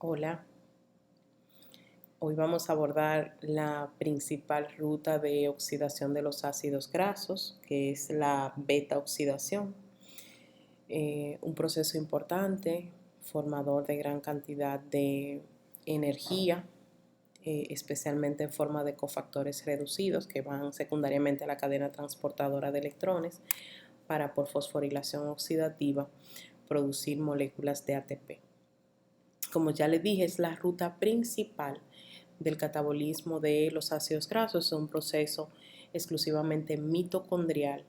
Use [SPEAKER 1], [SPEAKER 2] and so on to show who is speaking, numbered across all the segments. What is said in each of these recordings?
[SPEAKER 1] Hola, hoy vamos a abordar la principal ruta de oxidación de los ácidos grasos, que es la beta oxidación, un proceso importante, formador de gran cantidad de energía, especialmente en forma de cofactores reducidos que van secundariamente a la cadena transportadora de electrones para, por fosforilación oxidativa, producir moléculas de ATP. Como ya les dije, es la ruta principal del catabolismo de los ácidos grasos. Es un proceso exclusivamente mitocondrial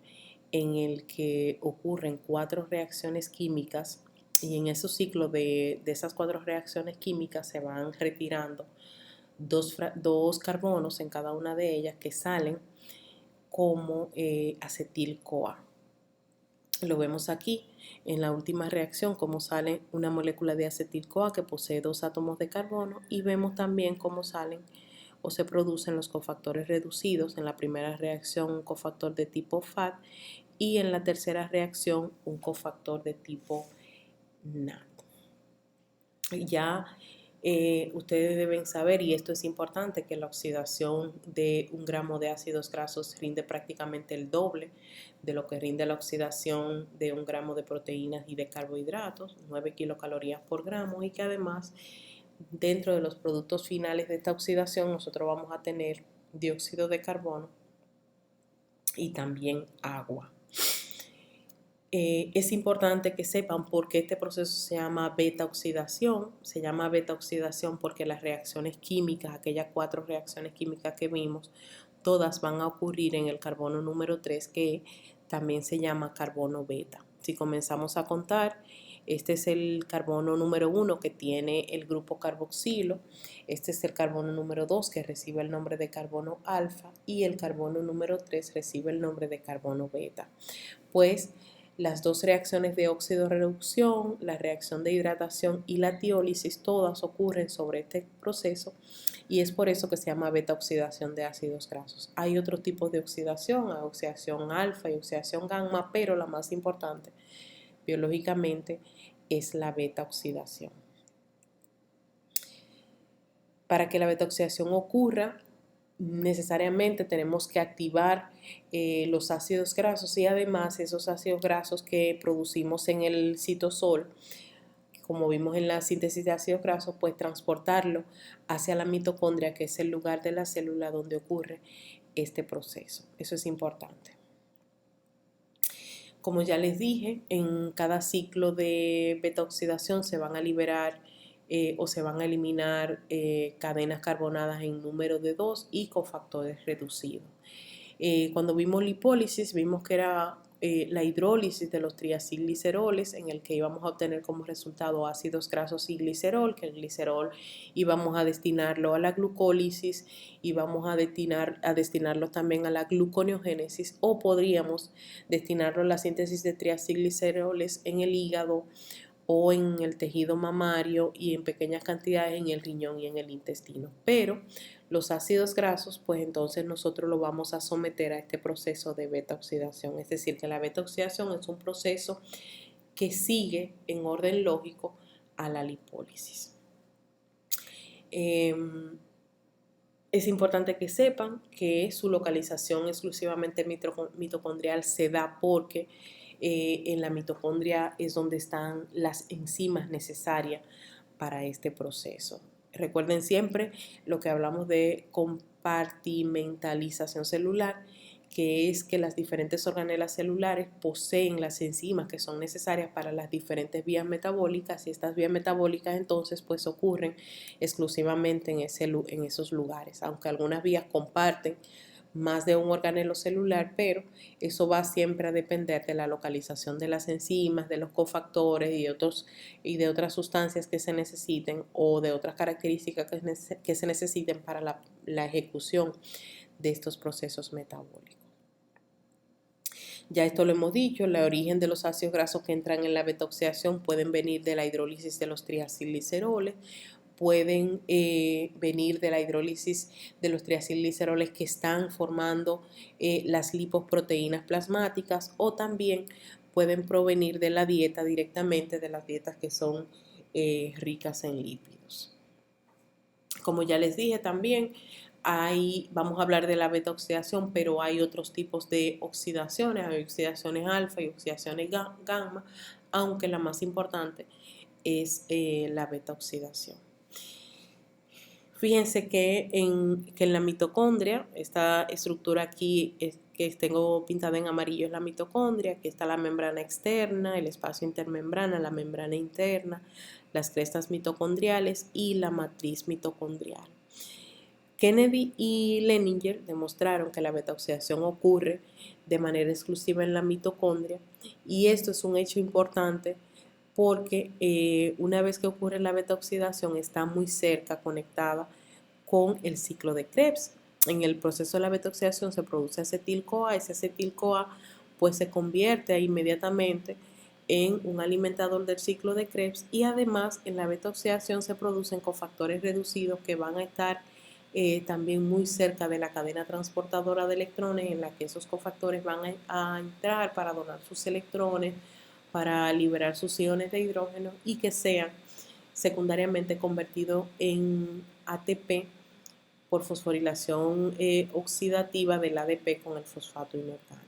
[SPEAKER 1] en el que ocurren 4 reacciones químicas, y en esos ciclos de esas 4 reacciones químicas se van retirando dos carbonos en cada una de ellas que salen como acetil-CoA. Lo vemos aquí en la última reacción, cómo sale una molécula de acetil-CoA que posee 2 átomos de carbono, y vemos también cómo salen o se producen los cofactores reducidos. En la primera reacción un cofactor de tipo FAD y en la tercera reacción un cofactor de tipo NAD. Ya ustedes deben saber, y esto es importante, que la oxidación de 1 gramo de ácidos grasos rinde prácticamente el doble de lo que rinde la oxidación de 1 gramo de proteínas y de carbohidratos, 9 kilocalorías por gramo, y que además dentro de los productos finales de esta oxidación nosotros vamos a tener dióxido de carbono y también agua. Es importante que sepan por qué este proceso se llama beta oxidación. Se llama beta oxidación porque las reacciones químicas, aquellas 4 reacciones químicas que vimos, todas van a ocurrir en el carbono número 3, que también se llama carbono beta. Si comenzamos a contar, este es el carbono número 1 que tiene el grupo carboxilo, este es el carbono número 2 que recibe el nombre de carbono alfa, y el carbono número 3 recibe el nombre de carbono beta. Pues las 2 reacciones de óxido-reducción, la reacción de hidratación y la tiólisis, todas ocurren sobre este proceso, y es por eso que se llama beta oxidación de ácidos grasos. Hay otros tipos de oxidación, hay oxidación alfa y oxidación gamma, pero la más importante biológicamente es la beta oxidación. Para que la beta oxidación ocurra, necesariamente tenemos que activar los ácidos grasos, y además esos ácidos grasos que producimos en el citosol, como vimos en la síntesis de ácidos grasos, pues transportarlo hacia la mitocondria, que es el lugar de la célula donde ocurre este proceso. Eso es importante. Como ya les dije, en cada ciclo de beta oxidación se van a liberar o se van a eliminar cadenas carbonadas en número de 2 y cofactores reducidos. Cuando vimos lipólisis, vimos que era la hidrólisis de los triacilgliceroles, en el que íbamos a obtener como resultado ácidos grasos y glicerol, que el glicerol íbamos a destinarlo a la glucólisis y vamos a destinarlo también a la gluconeogénesis, o podríamos destinarlo a la síntesis de triacilgliceroles en el hígado o en el tejido mamario y en pequeñas cantidades en el riñón y en el intestino. Pero los ácidos grasos, pues entonces nosotros lo vamos a someter a este proceso de beta oxidación. Es decir, que la beta oxidación es un proceso que sigue en orden lógico a la lipólisis. Es importante que sepan que su localización exclusivamente mitocondrial se da porque en la mitocondria es donde están las enzimas necesarias para este proceso. Recuerden siempre lo que hablamos de compartimentalización celular, que es que las diferentes organelas celulares poseen las enzimas que son necesarias para las diferentes vías metabólicas, y estas vías metabólicas entonces pues ocurren exclusivamente en esos lugares, aunque algunas vías comparten más de un organelo celular, pero eso va siempre a depender de la localización de las enzimas, de los cofactores y de otras sustancias que se necesiten, o de otras características que se necesiten para la ejecución de estos procesos metabólicos. Ya esto lo hemos dicho, el origen de los ácidos grasos que entran en la beta-oxidación pueden venir de la hidrólisis de los triacilgliceroles, pueden venir de la hidrólisis de los triacilgliceroles que están formando las liposproteínas plasmáticas, o también pueden provenir de la dieta directamente, de las dietas que son ricas en lípidos. Como ya les dije también, vamos a hablar de la beta oxidación, pero hay otros tipos de oxidaciones, hay oxidaciones alfa y oxidaciones gamma, aunque la más importante es la beta oxidación. Fíjense que en la mitocondria, esta estructura aquí que tengo pintada en amarillo es la mitocondria, aquí está la membrana externa, el espacio intermembrana, la membrana interna, las crestas mitocondriales y la matriz mitocondrial. Kennedy y Leninger demostraron que la beta-oxidación ocurre de manera exclusiva en la mitocondria, y esto es un hecho importante porque una vez que ocurre la beta-oxidación está muy cerca conectada con el ciclo de Krebs. En el proceso de la beta-oxidación se produce acetil-CoA, ese acetil-CoA pues se convierte inmediatamente en un alimentador del ciclo de Krebs, y además en la beta-oxidación se producen cofactores reducidos que van a estar también muy cerca de la cadena transportadora de electrones, en la que esos cofactores van a entrar para donar sus electrones, para liberar sus iones de hidrógeno y que sean secundariamente convertidos en ATP por fosforilación oxidativa del ADP con el fosfato inorgánico.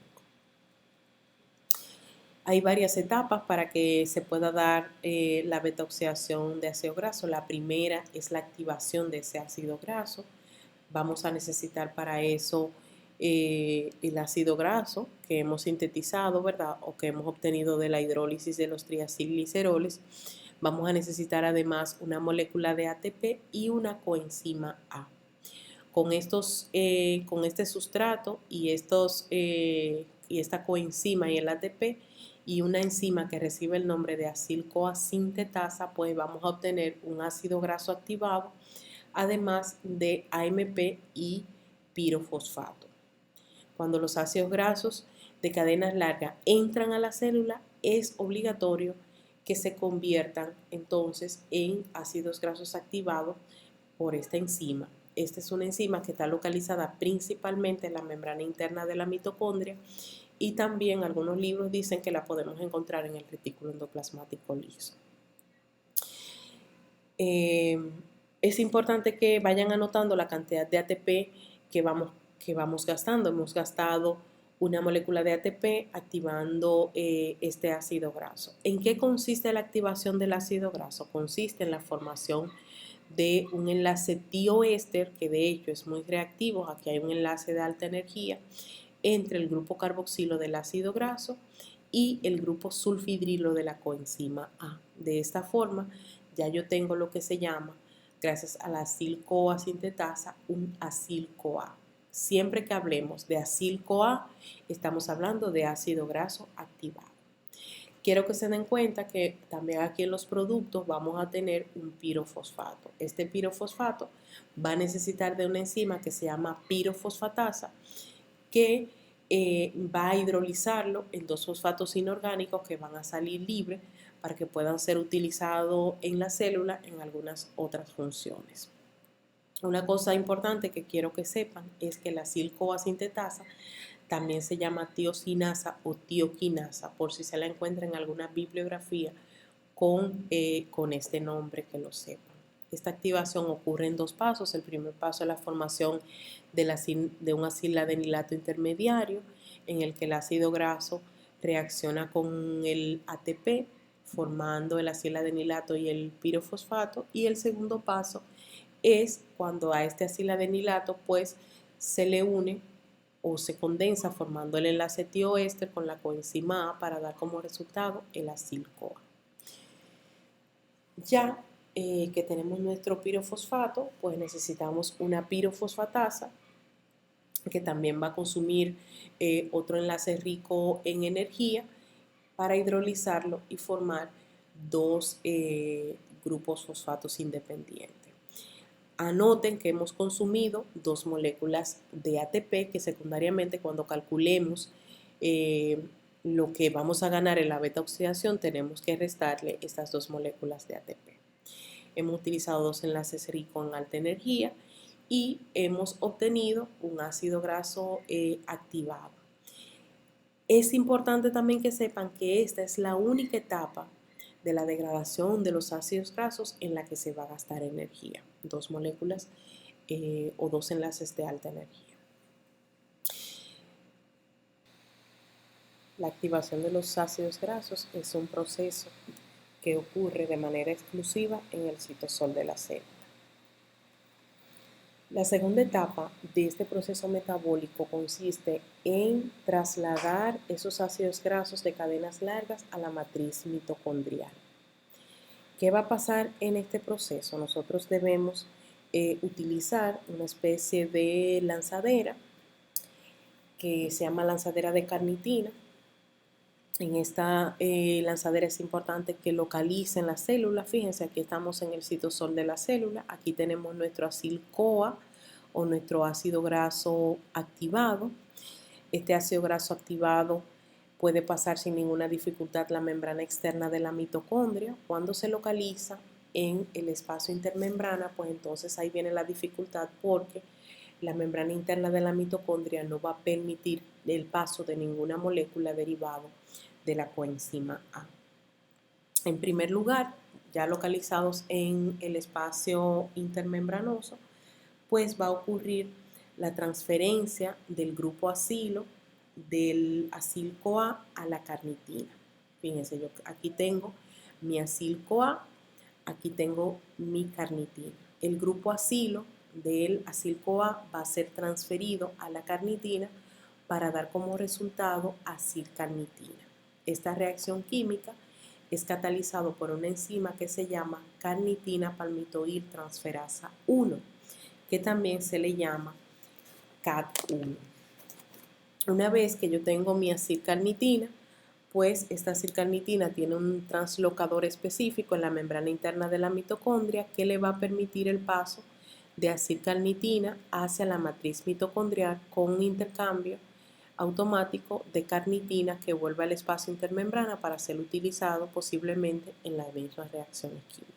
[SPEAKER 1] Hay varias etapas para que se pueda dar la beta-oxidación de ácido graso. La primera es la activación de ese ácido graso. Vamos a necesitar para eso el ácido graso que hemos sintetizado, ¿verdad? O que hemos obtenido de la hidrólisis de los triacilgliceroles. Vamos a necesitar además una molécula de ATP y una coenzima A. Con este sustrato y esta coenzima y el ATP y una enzima que recibe el nombre de acil-CoA sintetasa, pues vamos a obtener un ácido graso activado, además de AMP y pirofosfato. Cuando los ácidos grasos de cadenas largas entran a la célula, es obligatorio que se conviertan entonces en ácidos grasos activados por esta enzima. Esta es una enzima que está localizada principalmente en la membrana interna de la mitocondria, y también algunos libros dicen que la podemos encontrar en el retículo endoplasmático liso. Es importante que vayan anotando la cantidad de ATP que vamos gastando. Hemos gastado una molécula de ATP activando este ácido graso. ¿En qué consiste la activación del ácido graso? Consiste en la formación de un enlace tioéster, que de hecho es muy reactivo. Aquí hay un enlace de alta energía entre el grupo carboxilo del ácido graso y el grupo sulfidrilo de la coenzima A. De esta forma ya yo tengo lo que se llama, gracias a la acil-CoA sintetasa, un acil-CoA. Siempre que hablemos de acil-CoA, estamos hablando de ácido graso activado. Quiero que se den cuenta que también aquí en los productos vamos a tener un pirofosfato. Este pirofosfato va a necesitar de una enzima que se llama pirofosfatasa, que va a hidrolizarlo en dos fosfatos inorgánicos que van a salir libres para que puedan ser utilizados en la célula en algunas otras funciones. Una cosa importante que quiero que sepan es que la acil-CoA sintetasa también se llama tiosinasa o tioquinasa, por si se la encuentra en alguna bibliografía con este nombre, que lo sepan. Esta activación ocurre en dos pasos. El primer paso es la formación de un aciladenilato intermediario, en el que el ácido graso reacciona con el ATP, formando el aciladenilato y el pirofosfato. Y el segundo paso es cuando a este aciladenilato pues se le une o se condensa formando el enlace tioéster con la coenzima A para dar como resultado el acil-CoA. Ya que tenemos nuestro pirofosfato, pues necesitamos una pirofosfatasa que también va a consumir otro enlace rico en energía para hidrolizarlo y formar dos grupos fosfatos independientes. Anoten que hemos consumido dos moléculas de ATP, que secundariamente cuando calculemos lo que vamos a ganar en la beta oxidación tenemos que restarle estas dos moléculas de ATP. Hemos utilizado dos enlaces ricos en alta energía y hemos obtenido un ácido graso activado. Es importante también que sepan que esta es la única etapa de la degradación de los ácidos grasos en la que se va a gastar energía. Dos moléculas o dos enlaces de alta energía. La activación de los ácidos grasos es un proceso que ocurre de manera exclusiva en el citosol de la célula. La segunda etapa de este proceso metabólico consiste en trasladar esos ácidos grasos de cadenas largas a la matriz mitocondrial. ¿Qué va a pasar en este proceso? Nosotros debemos utilizar una especie de lanzadera que se llama lanzadera de carnitina. En esta lanzadera es importante que localicen la célula. Fíjense, aquí estamos en el citosol de la célula. Aquí tenemos nuestro acil-CoA o nuestro ácido graso activado. Este ácido graso activado puede pasar sin ninguna dificultad la membrana externa de la mitocondria. Cuando se localiza en el espacio intermembrana, pues entonces ahí viene la dificultad porque la membrana interna de la mitocondria no va a permitir el paso de ninguna molécula derivada de la coenzima A. En primer lugar, ya localizados en el espacio intermembranoso, pues va a ocurrir la transferencia del grupo acilo del acil-CoA a la carnitina. Fíjense, yo aquí tengo mi acil-CoA, aquí tengo mi carnitina. El grupo acilo del acil-CoA va a ser transferido a la carnitina para dar como resultado acilcarnitina. Esta reacción química es catalizado por una enzima que se llama carnitina palmitoil transferasa 1, que también se le llama CAT1. Una vez que yo tengo mi acilcarnitina, pues esta acilcarnitina tiene un translocador específico en la membrana interna de la mitocondria que le va a permitir el paso de acilcarnitina hacia la matriz mitocondrial con un intercambio automático de carnitina que vuelve al espacio intermembrana para ser utilizado posiblemente en las mismas reacciones químicas.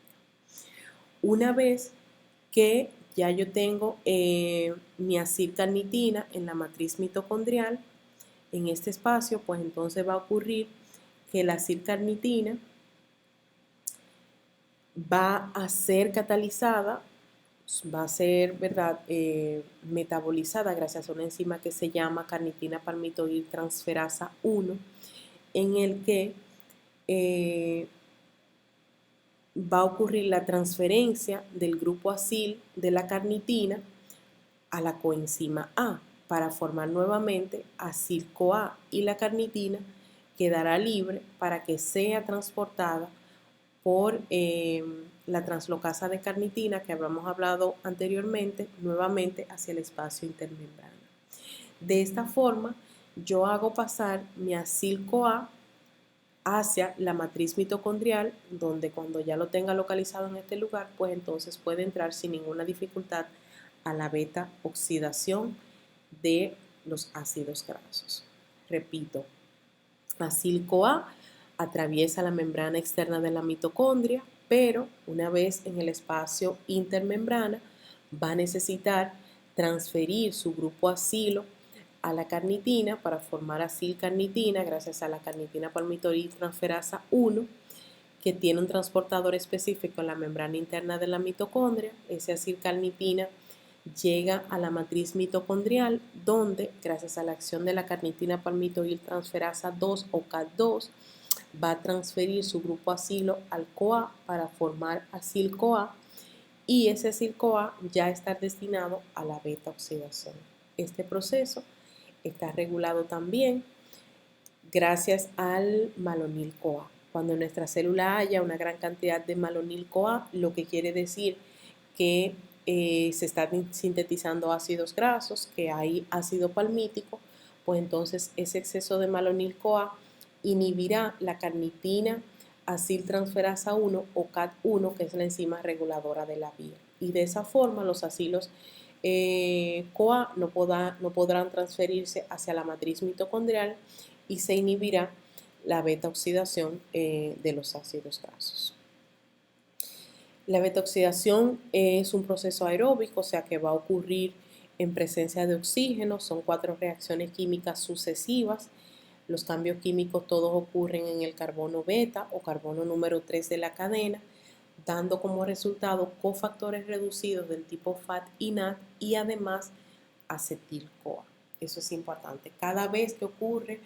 [SPEAKER 1] Una vez que ya yo tengo mi acilcarnitina en la matriz mitocondrial, en este espacio, pues entonces va a ocurrir que la acilcarnitina va a ser catalizada, va a ser, ¿verdad?, metabolizada gracias a una enzima que se llama carnitina palmitoil transferasa 1, en el que va a ocurrir la transferencia del grupo acil de la carnitina a la coenzima A para formar nuevamente acil-CoA, y la carnitina quedará libre para que sea transportada por la translocasa de carnitina que habíamos hablado anteriormente, nuevamente hacia el espacio intermembrana. De esta forma, yo hago pasar mi acil-CoA hacia la matriz mitocondrial, donde cuando ya lo tenga localizado en este lugar, pues entonces puede entrar sin ninguna dificultad a la beta oxidación de los ácidos grasos. Repito, acil-CoA atraviesa la membrana externa de la mitocondria, pero una vez en el espacio intermembrana va a necesitar transferir su grupo acilo a la carnitina para formar acilcarnitina gracias a la carnitina palmitoil transferasa 1, que tiene un transportador específico en la membrana interna de la mitocondria. Esa acilcarnitina llega a la matriz mitocondrial, donde gracias a la acción de la carnitina palmitoil transferasa 2 o CAT2 va a transferir su grupo acilo al CoA para formar acil-CoA, y ese acil-CoA ya está destinado a la beta oxidación. Este proceso está regulado también gracias al malonil-CoA. Cuando en nuestra célula haya una gran cantidad de malonil-CoA, lo que quiere decir que se están sintetizando ácidos grasos, que hay ácido palmítico, pues entonces ese exceso de malonil-CoA inhibirá la carnitina aciltransferasa 1 o CAT1, que es la enzima reguladora de la vía. Y de esa forma los acilos CoA no podrán transferirse hacia la matriz mitocondrial y se inhibirá la beta oxidación de los ácidos grasos. La beta oxidación es un proceso aeróbico, o sea que va a ocurrir en presencia de oxígeno. Son 4 reacciones químicas sucesivas Los cambios químicos todos ocurren en el carbono beta o carbono número 3 de la cadena, dando como resultado cofactores reducidos del tipo FAT y NAT y además acetil-CoA. Eso es importante. Cada vez que ocurre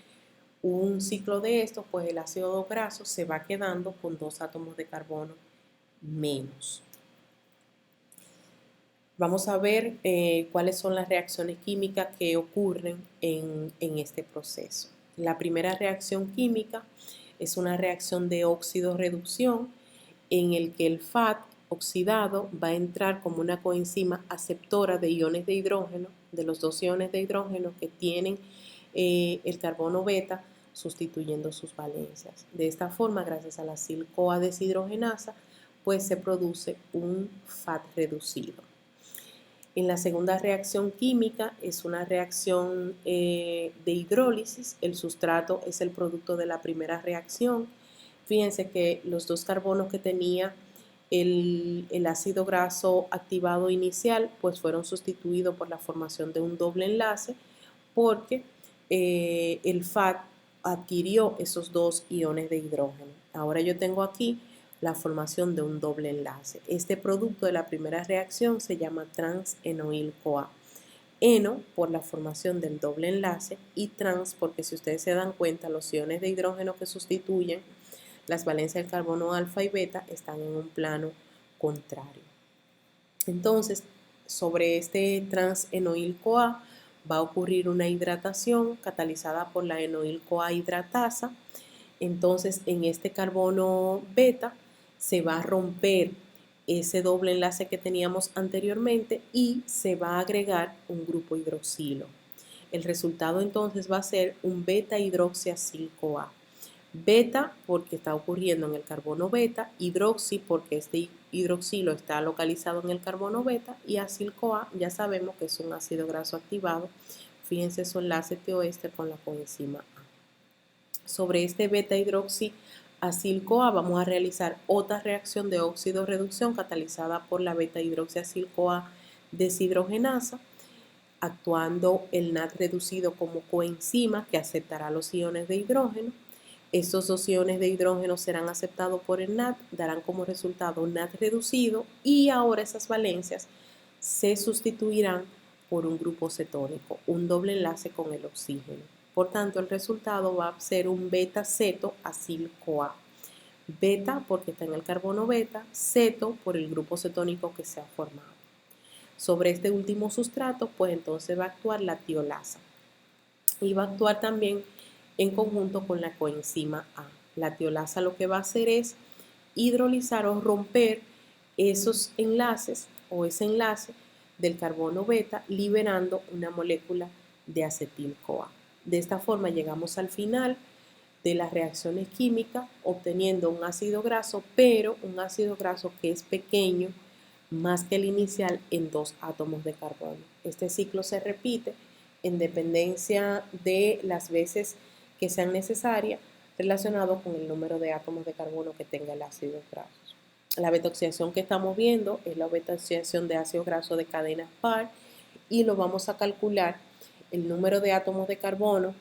[SPEAKER 1] un ciclo de estos, pues el ácido graso se va quedando con 2 átomos de carbono menos. Vamos a ver cuáles son las reacciones químicas que ocurren en este proceso. La primera reacción química es una reacción de óxido-reducción en el que el FAT oxidado va a entrar como una coenzima aceptora de iones de hidrógeno, de los 2 iones de hidrógeno que tienen el carbono beta, sustituyendo sus valencias. De esta forma, gracias a la acil-CoA deshidrogenasa, pues se produce un FAT reducido. En la segunda reacción química es una reacción de hidrólisis. El sustrato es el producto de la primera reacción. Fíjense que los 2 carbonos que tenía el ácido graso activado inicial pues fueron sustituidos por la formación de un doble enlace porque el FAT adquirió esos 2 iones de hidrógeno. Ahora yo tengo aquí la formación de un doble enlace. Este producto de la primera reacción se llama trans-enoil-CoA. Eno por la formación del doble enlace y trans porque, si ustedes se dan cuenta, los iones de hidrógeno que sustituyen las valencias del carbono alfa y beta están en un plano contrario. Entonces, sobre este trans-enoil-CoA va a ocurrir una hidratación catalizada por la enoil-CoA hidratasa. Entonces, en este carbono beta se va a romper ese doble enlace que teníamos anteriormente y se va a agregar un grupo hidroxilo. El resultado entonces va a ser un beta hidroxiacil-CoA. Beta porque está ocurriendo en el carbono beta, hidroxi porque este hidroxilo está localizado en el carbono beta y acil-CoA ya sabemos que es un ácido graso activado. Fíjense su enlace tioéster con la coenzima A. Sobre este beta hidroxi acil-CoA vamos a realizar otra reacción de óxido-reducción catalizada por la beta hidroxiacil-CoA deshidrogenasa, actuando el NAT reducido como coenzima que aceptará los iones de hidrógeno. Estos 2 iones de hidrógeno serán aceptados por el NAT, darán como resultado un NAT reducido y ahora esas valencias se sustituirán por un grupo cetónico, un doble enlace con el oxígeno. Por tanto, el resultado va a ser un beta-ceto acil-CoA. Beta porque está en el carbono beta, ceto por el grupo cetónico que se ha formado. Sobre este último sustrato, pues entonces va a actuar la tiolasa y va a actuar también en conjunto con la coenzima A. La tiolasa lo que va a hacer es hidrolizar o romper esos enlaces o ese enlace del carbono beta, liberando una molécula de acetil-CoA. De esta forma llegamos al final de las reacciones químicas obteniendo un ácido graso, pero un ácido graso que es pequeño más que el inicial en 2 átomos de carbono. Este ciclo se repite en dependencia de las veces que sean necesarias relacionado con el número de átomos de carbono que tenga el ácido graso. La beta-oxidación que estamos viendo es la beta-oxidación de ácido graso de cadena par y lo vamos a calcular el número de átomos de carbono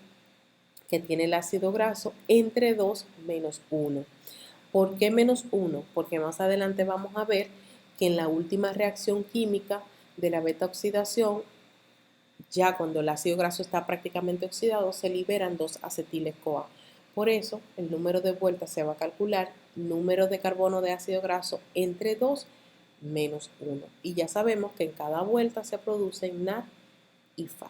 [SPEAKER 1] que tiene el ácido graso entre 2 menos 1. ¿Por qué menos 1? Porque más adelante vamos a ver que en la última reacción química de la beta-oxidación, ya cuando el ácido graso está prácticamente oxidado, se liberan 2 acetiles-CoA. Por eso, el número de vueltas se va a calcular número de carbono de ácido graso entre 2 menos 1. Y ya sabemos que en cada vuelta se producen NAD y FAD.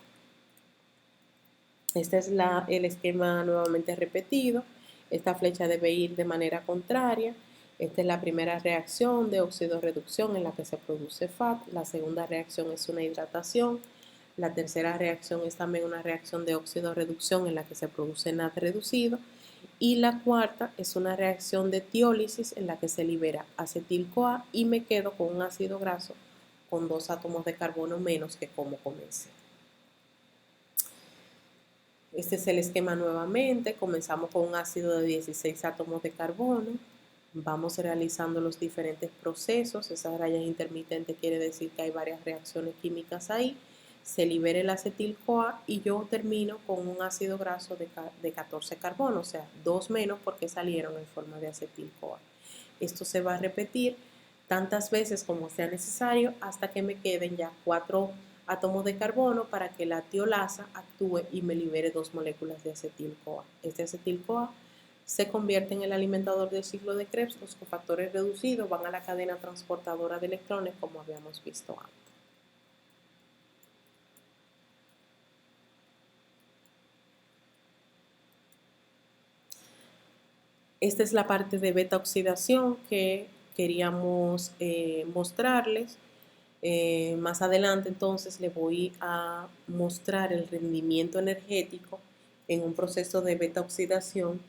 [SPEAKER 1] Este es el esquema nuevamente repetido. Esta flecha debe ir de manera contraria. Esta es la primera reacción de óxido-reducción en la que se produce FAD. La segunda reacción es una hidratación. La tercera reacción es también una reacción de óxido-reducción en la que se produce NAD reducido. Y la cuarta es una reacción de tiólisis en la que se libera acetil-CoA y me quedo con un ácido graso con 2 átomos de carbono menos que como comencé. Este es el esquema nuevamente. Comenzamos con un ácido de 16 átomos de carbono. Vamos realizando los diferentes procesos. Esas rayas intermitentes quiere decir que hay varias reacciones químicas ahí. se libere el acetil-CoA y yo termino con un ácido graso de 14 carbono, o sea, 2 menos porque salieron en forma de acetil-CoA. Esto se va a repetir tantas veces como sea necesario hasta que me queden ya 4 átomos de carbono para que la tiolasa actúe y me libere 2 moléculas de acetil-CoA. Este acetil-CoA se convierte en el alimentador del ciclo de Krebs. Los cofactores reducidos van a la cadena transportadora de electrones, como habíamos visto antes. Esta es la parte de beta oxidación que queríamos mostrarles. Más adelante entonces les voy a mostrar el rendimiento energético en un proceso de beta oxidación.